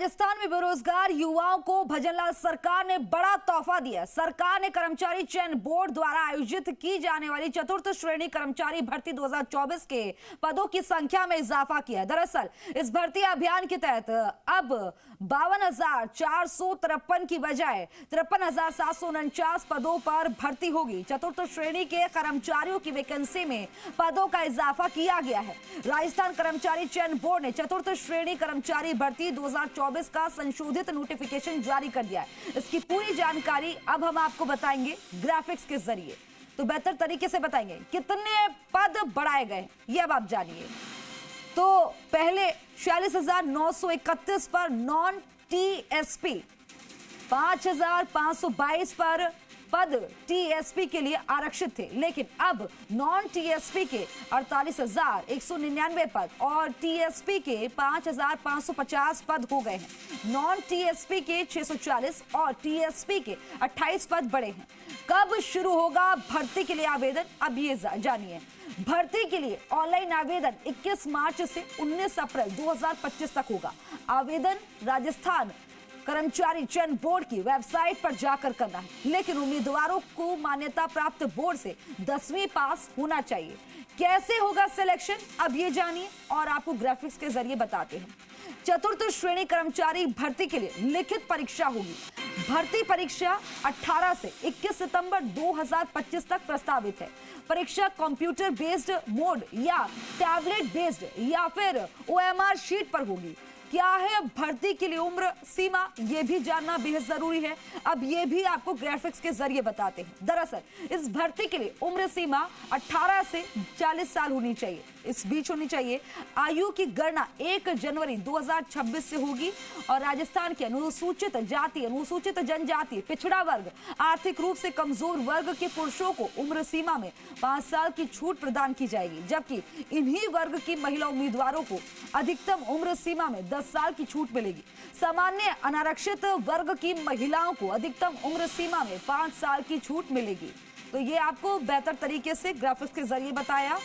राजस्थान में बेरोजगार युवाओं को भजनलाल सरकार ने बड़ा तोहफा दिया। सरकार ने कर्मचारी चयन बोर्ड द्वारा आयोजित की जाने वाली चतुर्थ श्रेणी कर्मचारी भर्ती 2024 के पदों की संख्या में इजाफा किया। दरअसल इस भर्ती अभियान के तहत अब 52,453 की बजाय 53,749 पदों पर भर्ती होगी। चतुर्थ श्रेणी के कर्मचारियों की वैकेंसी में पदों का इजाफा किया गया है। राजस्थान कर्मचारी चयन बोर्ड ने चतुर्थ श्रेणी कर्मचारी भर्ती 2024 का संशोधित नोटिफिकेशन जारी कर दिया है। इसकी पूरी जानकारी अब हम आपको बताएंगे ग्राफिक्स के जरिए, तो बेहतर तरीके से बताएंगे कितने पद बढ़ाए गए ये अब आप जानिए। तो पहले 46,931 पर नॉन टीएसपी, 5,522 पर पद टीएसपी के लिए आरक्षित थे, लेकिन अब नॉन टीएसपी के 48,199 पद और टीएसपी के 5,550 पद हो गए हैं। नॉन टीएसपी के 640 और टीएसपी के 28 पद बढ़े हैं। कब शुरू होगा भर्ती के लिए आवेदन, अब ये जानिए। भर्ती के लिए ऑनलाइन आवेदन 21 मार्च से 19 अप्रैल 2025 तक होगा। आवेदन राजस्थान कर्मचारी चयन बोर्ड की वेबसाइट पर जाकर करना है, लेकिन उम्मीदवारों को मान्यता प्राप्त बोर्ड से 10वीं पास होना चाहिए। कैसे होगा सिलेक्शन, अब ये जानिए और आपको ग्राफिक्स के जरिए बताते हैं। चतुर्थ श्रेणी कर्मचारी भर्ती के लिए लिखित परीक्षा होगी। भर्ती परीक्षा 18 से 21 सितंबर 2025 तक प्रस्तावित है। परीक्षा कंप्यूटर बेस्ड मोड या टैबलेट बेस्ड या फिर ओएमआर शीट पर होगी। क्या है भर्ती के लिए उम्र सीमा, यह भी जानना बेहद जरूरी है। अब यह भी आपको ग्राफिक्स के जरिए बताते हैं। दरअसल इस भर्ती के लिए उम्र सीमा 18 से 40 साल होनी चाहिए, इस बीच होनी चाहिए। आयु की गणना 1 जनवरी 2026 से होगी और राजस्थान के अनुसूचित जाति, अनुसूचित जनजाति, पिछड़ा वर्ग, आर्थिक रूप से कमजोर वर्ग के पुरुषों को उम्र सीमा में 5 साल की छूट प्रदान की जाएगी, जबकि इन्हीं वर्ग की महिला उम्मीदवारों को अधिकतम उम्र सीमा में 10 साल की छूट मिलेगी। सामान्य अनारक्षित वर्ग की महिलाओं को अधिकतम उम्र सीमा में 5 साल की छूट मिलेगी। तो ये आपको बेहतर तरीके से ग्राफिक्स के जरिए बताया।